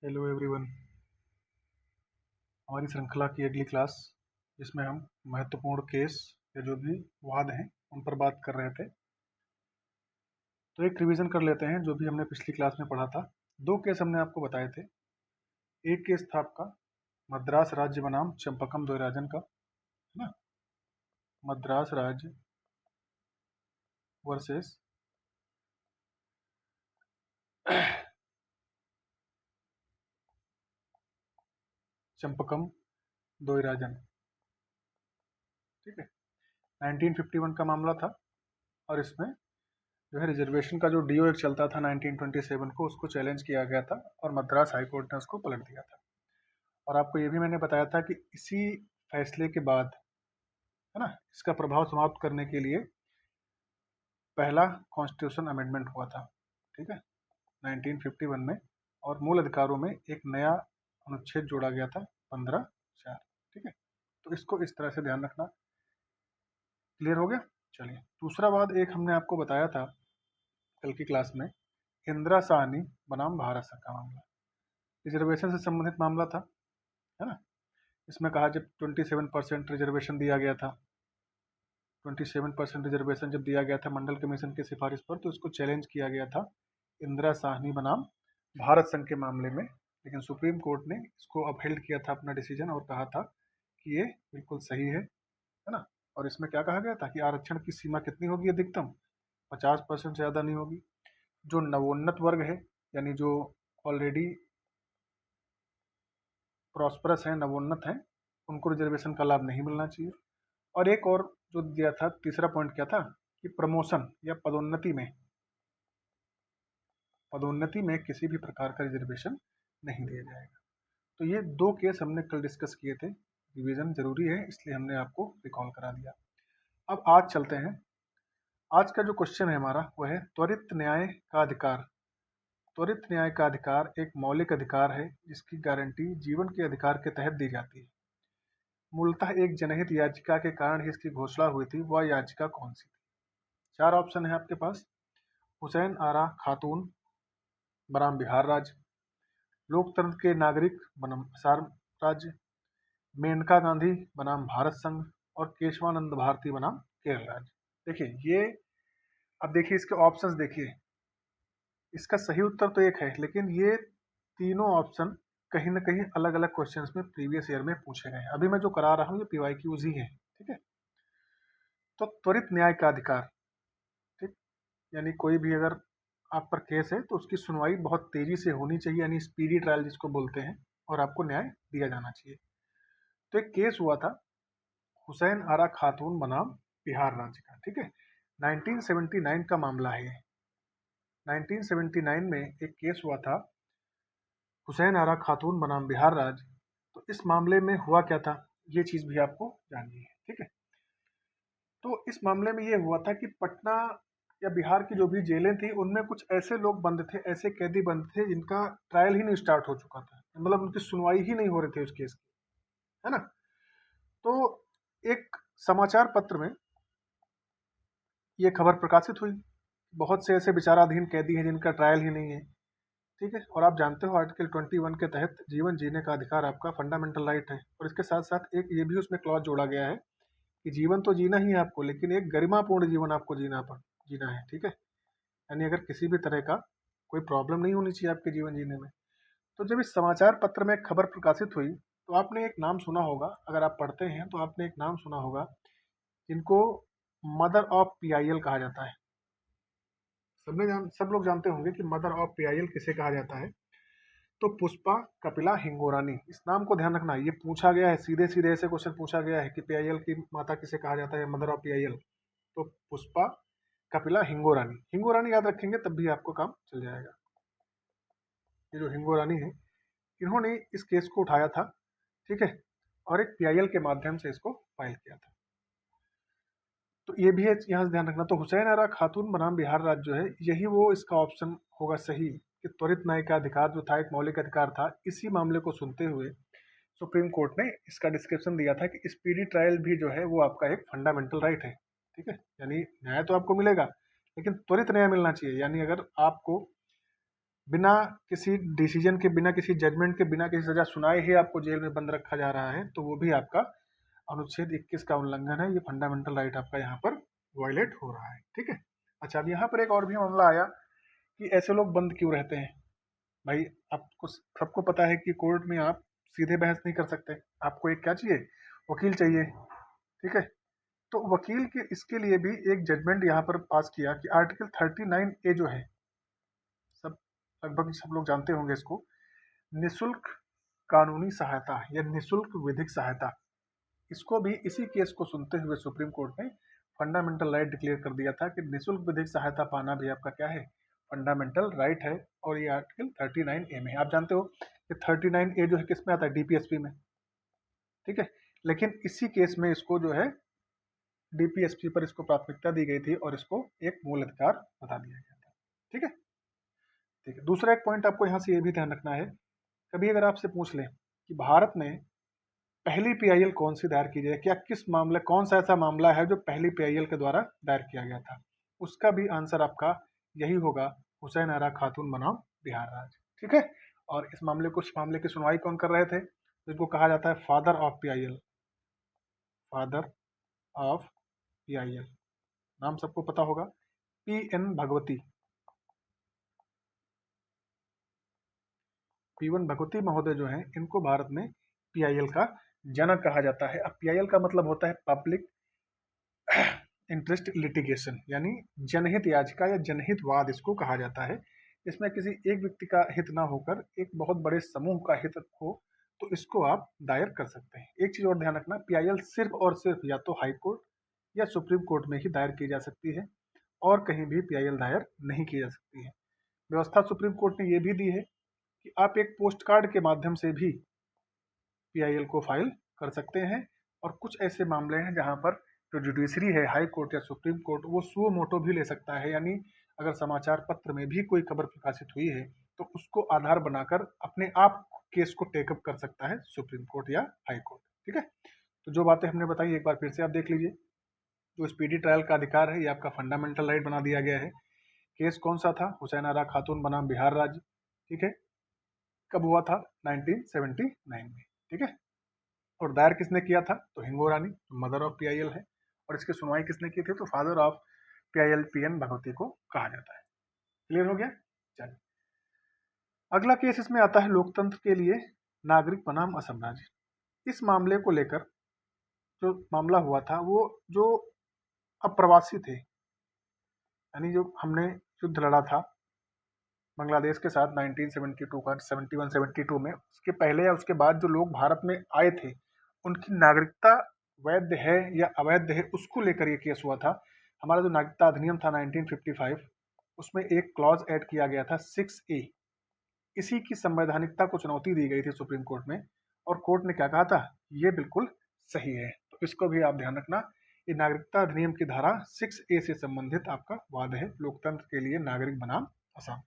Hello everyone. हमारी श्रृंखला की अगली क्लास जिसमें हम महत्वपूर्ण केस या जो भी वाद हैं उन पर बात कर रहे थे। तो एक रिवीजन कर लेते हैं जो भी हमने पिछली क्लास में पढ़ा था। दो केस हमने आपको बताए थे। एक केस था आपका मद्रास राज्य बनाम चंपकम द्वैराजन का, है ना। मद्रास राज्य वर्सेस चंपकम द्वैराजन, ठीक है। 1951 का मामला था और इसमें जो है रिजर्वेशन का जो डीओ एक्ट चलता था 1927 को, उसको चैलेंज किया गया था और मद्रास हाई कोर्ट ने उसको पलट दिया था। और आपको ये भी मैंने बताया था कि इसी फैसले के बाद, है ना, इसका प्रभाव समाप्त करने के लिए पहला कॉन्स्टिट्यूशन अमेंडमेंट हुआ था, ठीक है, 1951 में। और मूल अधिकारों में एक नया अनुच्छेद जोड़ा गया था 15(4), ठीक है। तो इसको इस तरह से ध्यान रखना। क्लियर हो गया। चलिए, दूसरा बात एक हमने आपको बताया था कल की क्लास में, इंदिरा साहनी बनाम भारत संघ का मामला। रिजर्वेशन से संबंधित मामला था, है ना। इसमें कहा जब 27% रिजर्वेशन दिया गया था, 27% रिजर्वेशन जब दिया गया था मंडल कमीशन की सिफारिश पर, तो इसको चैलेंज किया गया था इंदिरा साहनी बनाम भारत संघ के मामले में। लेकिन सुप्रीम कोर्ट ने इसको अपहेल्ड किया था अपना डिसीजन और कहा था कि ये बिल्कुल सही है ना। और इसमें क्या कहा गया था कि आरक्षण की सीमा कितनी होगी, अधिकतम 50% से ज़्यादा नहीं होगी। जो नवोन्नत वर्ग है, यानी जो ऑलरेडी प्रॉस्परस हैं, नवोन्नत हैं, उनको रिजर्वेशन का लाभ नहीं मिलना चाहिए। और एक और जो दिया था, तीसरा पॉइंट क्या था कि प्रमोशन या पदोन्नति में किसी भी प्रकार का रिजर्वेशन नहीं दिया जाएगा। तो ये दो केस हमने कल डिस्कस किए थे। रिवीजन जरूरी है इसलिए हमने आपको रिकॉल करा दिया। अब आज चलते हैं। आज का जो क्वेश्चन है हमारा वह है त्वरित न्याय का अधिकार। त्वरित न्याय का अधिकार एक मौलिक अधिकार है जिसकी गारंटी जीवन के अधिकार के तहत दी जाती है। मूलतः एक जनहित याचिका के कारण ही इसकी घोषणा हुई थी। वह याचिका कौन सी थी? चार ऑप्शन है आपके पास। हुसैन आरा खातून बनाम बिहार राज्य, लोकतंत्र के नागरिक बनाम असम राज्य, मेनका गांधी बनाम भारत संघ, और केशवानंद भारती बनाम केरल राज्य। देखिए ये, अब देखिए इसके ऑप्शंस देखिए। इसका सही उत्तर तो एक है, लेकिन ये तीनों ऑप्शन कहीं ना कहीं अलग अलग क्वेश्चंस में प्रीवियस ईयर में पूछे गए हैं। अभी मैं जो करा रहा हूँ ये पीवाईक्यूज ही है, ठीक है। तो त्वरित न्याय का अधिकार, ठीक, यानी कोई भी अगर आप पर केस है तो उसकी सुनवाई बहुत तेजी से होनी चाहिए, यानी स्पीडी ट्रायल जिसको बोलते हैं, और आपको न्याय दिया जाना चाहिए। तो एक केस हुआ था हुसैन आरा खातून बनाम बिहार राज्य का, ठीक है। 1979 का मामला है। 1979 में एक केस हुआ था हुसैन आरा खातून बनाम बिहार राज्य। तो इस मामले में हुआ क्या था, ये चीज भी आपको जाननी है, ठीक है। तो इस मामले में ये हुआ था कि पटना या बिहार की जो भी जेलें थी उनमें कुछ ऐसे लोग बंद थे, ऐसे कैदी बंद थे जिनका ट्रायल ही नहीं स्टार्ट हो चुका था, मतलब उनकी सुनवाई ही नहीं हो रही थी उस केस की, है ना। तो एक समाचार पत्र में ये खबर प्रकाशित हुई। बहुत से ऐसे विचाराधीन कैदी हैं जिनका ट्रायल ही नहीं है, ठीक है। और आप जानते हो आर्टिकल 21 के तहत जीवन जीने का अधिकार आपका फंडामेंटल राइट है। और इसके साथ साथ एक ये भी उसमें क्लॉज जोड़ा गया है कि जीवन तो जीना ही है आपको, लेकिन एक गरिमापूर्ण जीवन आपको जीना है, ठीक है। यानी अगर किसी भी तरह का कोई प्रॉब्लम नहीं होनी चाहिए आपके जीवन जीने में। तो जब इस समाचार पत्र में एक खबर प्रकाशित हुई तो आपने एक नाम सुना होगा, अगर आप पढ़ते हैं तो आपने एक नाम सुना होगा जिनको मदर ऑफ पीआईएल कहा जाता है। सब लोग जानते होंगे कि मदर ऑफ पीआईएल किसे कहा जाता है। तो पुष्पा कपिला हिंगोरानी, इस नाम को ध्यान रखना। ये पूछा गया है, सीधे सीधे ऐसे क्वेश्चन पूछा गया है कि पीआईएल की माता किसे कहा जाता है, मदर ऑफ पीआईएल। तो पुष्पा कपिला हिंगोरानी, हिंगोरानी याद रखेंगे तब भी आपको काम चल जाएगा। ये जो हिंगोरानी है, इन्होंने इस केस को उठाया था, ठीक है, और एक पीआईएल के माध्यम से इसको फाइल किया था। तो ये भी है, यहाँ से ध्यान रखना। तो हुसैन आरा खातून बनाम बिहार राज्य जो है, यही वो इसका ऑप्शन होगा सही कि त्वरित न्याय का अधिकार जो था एक मौलिक अधिकार था। इसी मामले को सुनते हुए सुप्रीम कोर्ट ने इसका डिस्क्रिप्शन दिया था कि स्पीडी ट्रायल भी जो है वो आपका एक फंडामेंटल राइट है, ठीक है। यानी न्याय तो आपको मिलेगा लेकिन त्वरित न्याय मिलना चाहिए। यानी अगर आपको बिना किसी डिसीजन के, बिना किसी जजमेंट के, बिना किसी सजा सुनाए ही आपको जेल में बंद रखा जा रहा है, तो वो भी आपका अनुच्छेद 21 का उल्लंघन है। ये फंडामेंटल राइट आपका यहाँ पर वायलेट हो रहा है। ठीक है। अच्छा, अब यहाँ पर एक और भी मामला आया कि ऐसे लोग बंद क्यों रहते हैं। भाई, आपको सबको पता है कि कोर्ट में आप सीधे बहस नहीं कर सकते, आपको एक क्या चाहिए, वकील चाहिए। ठीक है। तो वकील के इसके लिए भी एक जजमेंट यहाँ पर पास किया कि आर्टिकल 39A जो है, सब लगभग सब लोग जानते होंगे इसको, निशुल्क कानूनी सहायता या निशुल्क विधिक सहायता, इसको भी इसी केस को सुनते हुए सुप्रीम कोर्ट ने फंडामेंटल राइट डिक्लेयर कर दिया था कि निशुल्क विधिक सहायता पाना भी आपका क्या है, फंडामेंटल राइट है। और ये आर्टिकल 39A में, आप जानते हो कि 39A जो है किस में आता है, डीपीएसपी में। ठीक है। लेकिन इसी केस में इसको जो है डीपीएसपी पर इसको प्राथमिकता दी गई थी और इसको एक मूल अधिकार बता दिया गया था। ठीक है। ठीक है। दूसरा एक पॉइंट आपको यहाँ से ये भी ध्यान रखना है, कभी अगर आपसे पूछ लें कि भारत में पहली पीआईएल कौन सी दायर की जाए, क्या किस मामले, कौन सा ऐसा मामला है जो पहली पीआईएल के द्वारा दायर किया गया था, उसका भी आंसर आपका यही होगा, हुसैन आरा खातून बनाम बिहार राज्य। ठीक है। और इस मामले को, इस मामले की सुनवाई कौन कर रहे थे, जिनको कहा जाता है father of PIL, father of PIL, नाम सबको पता होगा, पीएन भगवती, पीवन भगवती महोदय जो हैं, इनको भारत में पीआईएल का जनक कहा जाता है। अब पीआईएल का मतलब होता है पब्लिक इंटरेस्ट लिटिगेशन, यानी जनहित याचिका या जनहित वाद इसको कहा जाता है। इसमें किसी एक व्यक्ति का हित ना होकर एक बहुत बड़े समूह का हित हो, तो इसको आप दायर कर सकते हैं। एक चीज और ध्यान रखना, पीआईएल सिर्फ और सिर्फ या तो हाई कोर्ट या सुप्रीम कोर्ट में ही दायर की जा सकती है, और कहीं भी पीआईएल दायर नहीं की जा सकती है। व्यवस्था सुप्रीम कोर्ट ने यह भी दी है कि आप एक पोस्ट कार्ड के माध्यम से भी पीआईएल को फाइल कर सकते हैं। और कुछ ऐसे मामले हैं जहां पर जो जुडिशरी है, हाई कोर्ट या सुप्रीम कोर्ट, वो सुओ मोटो भी ले सकता है, यानी अगर समाचार पत्र में भी कोई खबर प्रकाशित हुई है तो उसको आधार बनाकर अपने आप केस को टेकअप कर सकता है सुप्रीम कोर्ट या हाई कोर्ट। ठीक है। तो जो बातें हमने बताई एक बार फिर से आप देख लीजिए। जो स्पीडी ट्रायल का अधिकार है, ये आपका फंडामेंटल राइट बना दिया गया है। केस कौन सा था, हुसैन आरा खातून बनाम बिहार राज्य। ठीक है। कब हुआ था, 1979 में। ठीक है। और दायर किसने किया था, तो हिंगो रानी, मदर ऑफ पीआईएल है। और इसकी सुनवाई किसने की थी, तो father of PIL PN Bhagwati को कहा जाता है। क्लियर हो गया। चलिए, अगला केस इसमें आता है लोकतंत्र के लिए नागरिक बनाम असम राज्य। इस मामले को लेकर जो मामला हुआ था, वो जो अप्रवासी थे, यानी जो हमने युद्ध लड़ा था बांग्लादेश के साथ 1972 का, 71-72 में, उसके पहले या उसके बाद जो लोग भारत में आए थे, उनकी नागरिकता वैध है या अवैध है, उसको लेकर ये केस हुआ था। हमारा जो नागरिकता अधिनियम था 1955, उसमें एक क्लॉज ऐड किया गया था 6A, इसी की संवैधानिकता को चुनौती दी गई थी सुप्रीम कोर्ट में, और कोर्ट ने क्या कहा था, ये बिल्कुल सही है। तो इसको भी आप ध्यान रखना, ये नागरिकता अधिनियम की धारा 6A से संबंधित आपका वाद है, लोकतंत्र के लिए नागरिक बनाम असम।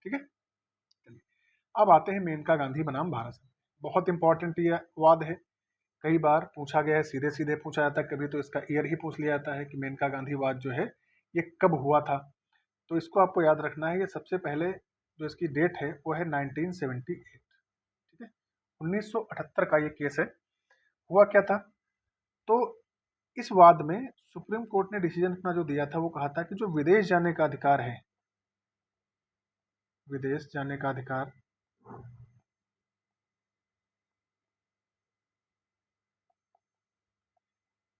ठीक है। चलिए, अब आते हैं मेनका गांधी बनाम भारत संघ। बहुत इंपॉर्टेंट ये वाद है, कई बार पूछा गया है, सीधे सीधे पूछा जाता है, कभी तो इसका ईयर ही पूछ लिया जाता है कि मेनका गांधी वाद जो है ये कब हुआ था। तो इसको आपको याद रखना है, ये सबसे पहले जो इसकी डेट है वो है 1978। ठीक है। 1978 का ये केस है। हुआ क्या था, तो इस वाद में सुप्रीम कोर्ट ने डिसीजन अपना जो दिया था, वो कहा था कि जो विदेश जाने का अधिकार है, विदेश जाने का अधिकार,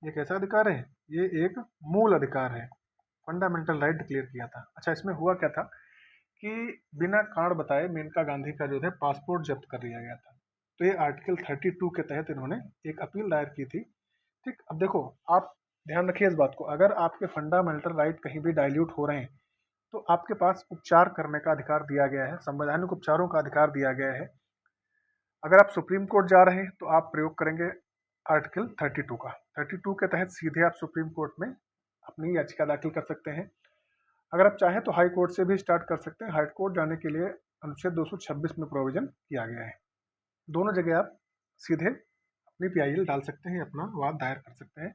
ये कैसा अधिकार है, ये एक मूल अधिकार है, फंडामेंटल राइट डिक्लेयर किया था। अच्छा, इसमें हुआ क्या था कि बिना कारण बताए मेनका गांधी का जो है पासपोर्ट जब्त कर लिया गया था। तो ये आर्टिकल 32 के तहत इन्होंने एक अपील दायर की थी। ठीक। अब देखो, आप ध्यान रखिए इस बात को, अगर आपके फंडामेंटल राइट कहीं भी डाइल्यूट हो रहे हैं, तो आपके पास उपचार करने का अधिकार दिया गया है, संवैधानिक उपचारों का अधिकार दिया गया है। अगर आप सुप्रीम कोर्ट जा रहे हैं तो आप प्रयोग करेंगे आर्टिकल 32 का, 32 के तहत सीधे आप सुप्रीम कोर्ट में अपनी याचिका दाखिल कर सकते हैं। अगर आप चाहें तो हाई कोर्ट से भी स्टार्ट कर सकते हैं। हाई कोर्ट जाने के लिए अनुच्छेद 226 में प्रोविजन किया गया है। दोनों जगह आप सीधे अपनी पीआईएल डाल सकते हैं, अपना वाद दायर कर सकते हैं।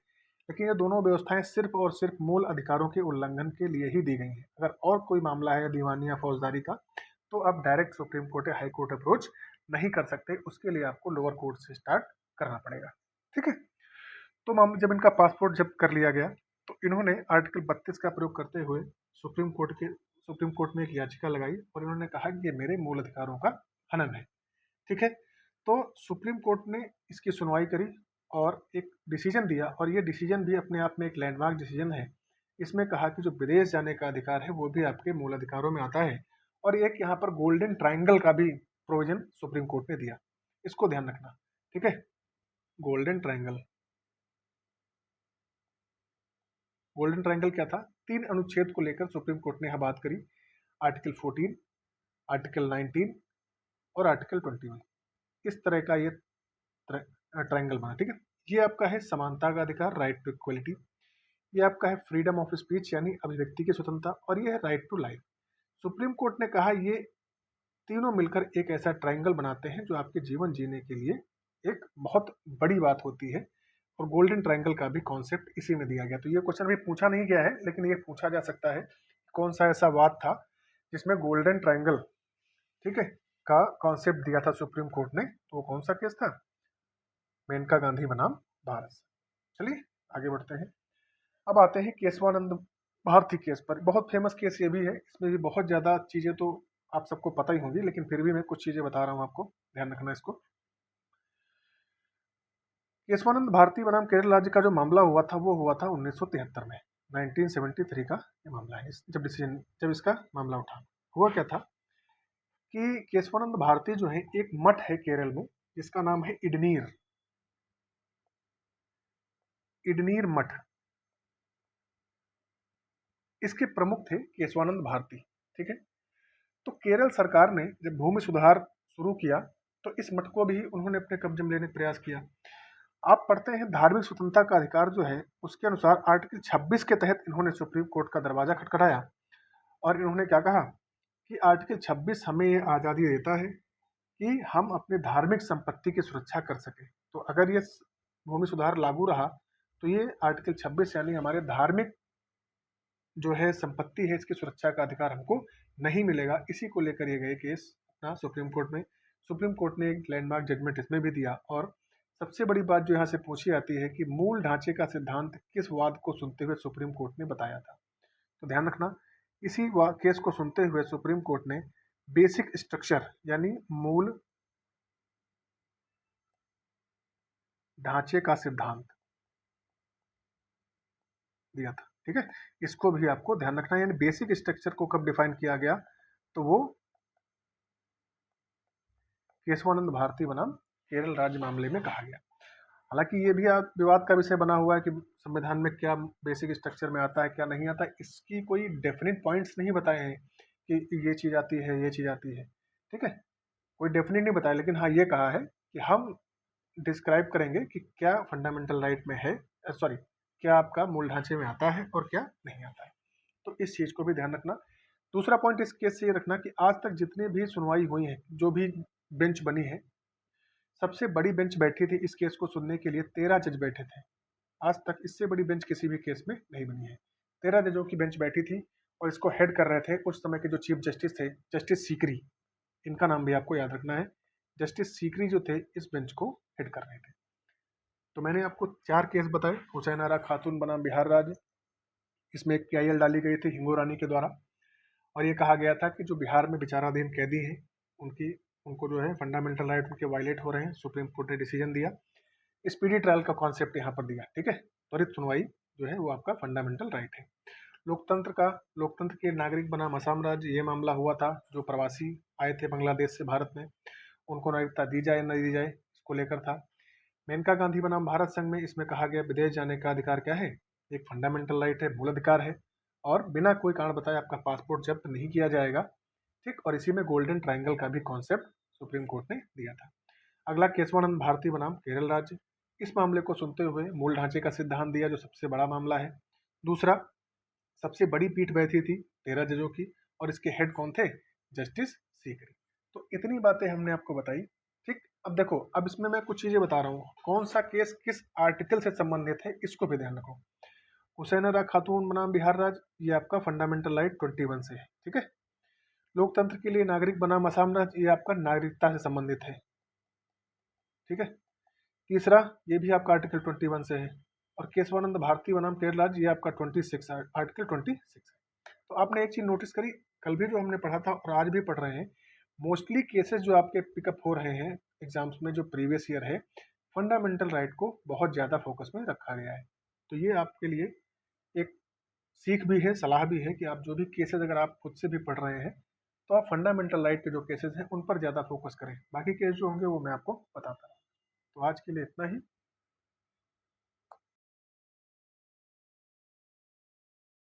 लेकिन ये दोनों व्यवस्थाएं सिर्फ और सिर्फ मूल अधिकारों के उल्लंघन के लिए ही दी गई हैं। अगर और कोई मामला है दीवानी या फौजदारी का, तो आप डायरेक्ट सुप्रीम कोर्ट या हाई कोर्ट अप्रोच नहीं कर सकते, उसके लिए आपको लोअर कोर्ट से स्टार्ट करना पड़ेगा। ठीक है, तो जब इनका पासपोर्ट जब्त कर लिया गया तो इन्होंने आर्टिकल 32 का प्रयोग करते हुए सुप्रीम कोर्ट में एक याचिका लगाई और इन्होंने कहा कि ये मेरे मूल अधिकारों का हनन है। ठीक है, तो सुप्रीम कोर्ट ने इसकी सुनवाई करी और एक डिसीजन दिया, और ये डिसीजन भी अपने आप में एक लैंडमार्क डिसीजन है। इसमें कहा कि जो विदेश जाने का अधिकार है वो भी आपके मूल अधिकारों में आता है, और एक यहाँ पर गोल्डन ट्राइंगल का भी प्रोविजन सुप्रीम कोर्ट ने दिया, इसको ध्यान रखना। ठीक है, गोल्डन ट्राइंगल, गोल्डन ट्राइंगल क्या था? 3 अनुच्छेद को लेकर सुप्रीम कोर्ट ने यह बात करी, आर्टिकल 14, आर्टिकल 19 और आर्टिकल 21। इस तरह का ये ट्राइंगल बना। ठीक है, ये आपका है समानता का अधिकार, राइट टू इक्वलिटी, ये आपका है फ्रीडम ऑफ स्पीच यानी अभिव्यक्ति की स्वतंत्रता, और ये है right to life. Supreme court ने कहा ये तीनों मिलकर एक ऐसा ट्राइंगल बनाते हैं जो आपके जीवन जीने के लिए एक बहुत बड़ी बात होती है, और गोल्डन ट्राइंगल का भी कॉन्सेप्ट इसी में दिया गया। तो ये क्वेश्चन भी पूछा नहीं गया है, लेकिन ये पूछा जा सकता है कौन सा ऐसा वाद था जिसमें गोल्डन ट्राइंगल, ठीक है, का कॉन्सेप्ट दिया था सुप्रीम कोर्ट ने, तो वो कौन सा केस था? मेनका गांधी बनाम भारत। चलिए आगे बढ़ते हैं। अब आते हैं केशवानंद भारती केस पर। बहुत फेमस केस ये भी है, इसमें भी बहुत ज़्यादा चीज़ें तो आप सबको पता ही होंगी, लेकिन फिर भी मैं कुछ चीज़ें बता रहा हूँ आपको, ध्यान रखना इसको। केशवानंद भारती बनाम केरल राज्य का जो मामला हुआ था वो हुआ था 1973 में, 1973 का ये मामला है। जब इसका मामला उठा, हुआ क्या था कि केशवानंद भारती जो है, एक मठ है केरल में जिसका नाम है इडनीर, इडनीर मठ, इसके प्रमुख थे केशवानंद भारती। ठीक है, तो केरल सरकार ने जब भूमि सुधार शुरू किया तो इस मठ को भी उन्होंने अपने कब्जे में लेने का प्रयास किया। आप पढ़ते हैं धार्मिक स्वतंत्रता का अधिकार जो है उसके अनुसार आर्टिकल 26 के तहत इन्होंने सुप्रीम कोर्ट का दरवाजा खटखटाया, और इन्होंने क्या कहा कि आर्टिकल 26 हमें ये आज़ादी देता है कि हम अपने धार्मिक संपत्ति की सुरक्षा कर सकें। तो अगर ये भूमि सुधार लागू रहा तो ये आर्टिकल 26 यानी हमारे धार्मिक जो है संपत्ति है इसकी सुरक्षा का अधिकार हमको नहीं मिलेगा। इसी को लेकर ये गए केस अपना सुप्रीम कोर्ट में। सुप्रीम कोर्ट ने एक लैंडमार्क जजमेंट इसमें भी दिया, और सबसे बड़ी बात जो यहाँ से पूछी जाती है कि मूल ढांचे का सिद्धांत किस वाद को सुनते हुए सुप्रीम कोर्ट ने बताया था। तो ध्यान रखना, इसी केस को सुनते हुए सुप्रीम कोर्ट ने बेसिक स्ट्रक्चर यानी मूल ढांचे का सिद्धांत दिया था। ठीक है, इसको भी आपको ध्यान रखना, यानी बेसिक स्ट्रक्चर को कब डिफाइन किया गया, तो वो केशवानंद भारती बनाम केरल राज्य मामले में कहा गया। हालांकि ये भी विवाद का विषय बना हुआ है कि संविधान में क्या बेसिक स्ट्रक्चर में आता है क्या नहीं आता है, इसकी कोई डेफिनेट पॉइंट्स नहीं बताए हैं कि ये चीज़ आती है ये चीज़ आती है। ठीक है, कोई डेफिनेट नहीं बताया, लेकिन हाँ ये कहा है कि हम डिस्क्राइब करेंगे कि क्या फंडामेंटल राइट में है, सॉरी क्या आपका मूल ढांचे में आता है और क्या नहीं आता है। तो इस चीज़ को भी ध्यान रखना। दूसरा पॉइंट इस केस से ये रखना कि आज तक जितनी भी सुनवाई हुई है, जो भी बेंच बनी है, सबसे बड़ी बेंच बैठी थी इस केस को सुनने के लिए, 13 जज बैठे थे। आज तक इससे बड़ी बेंच किसी भी केस में नहीं बनी है। 13 जजों की बेंच बैठी थी, और इसको हेड कर रहे थे कुछ समय के जो चीफ जस्टिस थे, जस्टिस सीकरी, इनका नाम भी आपको याद रखना है। जस्टिस सीकरी जो थे इस बेंच को हेड कर रहे थे। तो मैंने आपको 4 केस बताए, हुसैन आरा खातून बनाम बिहार राज्य, इसमें एक PIL डाली गई थी हिंगू रानी के द्वारा, और ये कहा गया था कि जो बिहार में विचाराधीन कैदी हैं उनको जो है फंडामेंटल राइट उनके वायलेट हो रहे हैं। सुप्रीम कोर्ट ने डिसीजन दिया, स्पीडी ट्रायल का कॉन्सेप्ट यहाँ पर दिया। ठीक है, त्वरित सुनवाई जो है वो आपका फंडामेंटल राइट है। लोकतंत्र के नागरिक बनाम असम राज्य, ये मामला हुआ था, जो प्रवासी आए थे बांग्लादेश से भारत में, उनको नागरिकता दी जाए न दी जाए, इसको लेकर था। मेनका गांधी बनाम भारत संघ में इसमें कहा गया विदेश जाने का अधिकार क्या है, एक फंडामेंटल राइट है, मूल अधिकार है, और बिना कोई कारण बताए आपका पासपोर्ट जब्त नहीं किया जाएगा। ठीक, और इसी में गोल्डन ट्राइंगल का भी कॉन्सेप्ट सुप्रीम कोर्ट ने दिया था। अगला केशवानंद भारती बनाम केरल राज्य, इस मामले को सुनते हुए मूल ढांचे का सिद्धांत दिया, जो सबसे बड़ा मामला है। दूसरा, सबसे बड़ी पीठ बैठी थी 13 जजों की, और इसके हेड कौन थे? जस्टिस सीकरी। तो इतनी बातें हमने आपको बताई। ठीक, अब देखो, अब इसमें मैं कुछ चीजें बता रहा हूँ, कौन सा केस किस आर्टिकल से संबंधित है इसको भी ध्यान रखो। हुसैन आरा खातून बनाम बिहार राज्य, ये आपका फंडामेंटल राइट 21 से है। ठीक है, लोकतंत्र के लिए नागरिक बनाम असम राज्य, ये आपका नागरिकता से संबंधित है। ठीक है। तीसरा, ये भी आपका आर्टिकल 21 से है। और केशवानंद भारती बनाम केरल राज्य, ये आपका 26 आर्टिकल 26 है। तो आपने एक चीज नोटिस करी, कल भी जो हमने पढ़ा था और आज भी पढ़ रहे हैं, मोस्टली केसेस जो आपके पिकअप हो रहे हैं एग्जाम्स में जो प्रीवियस ईयर है, फंडामेंटल राइट को बहुत ज़्यादा फोकस में रखा गया है। तो ये आपके लिए एक सीख भी है, सलाह भी है कि आप जो भी केसेस अगर आप खुद से भी पढ़ रहे हैं तो आप फंडामेंटल राइट के जो केसेस हैं उन पर ज़्यादा फोकस करें। बाकी केस जो होंगे वो मैं आपको बताता हूँ। तो आज के लिए इतना ही।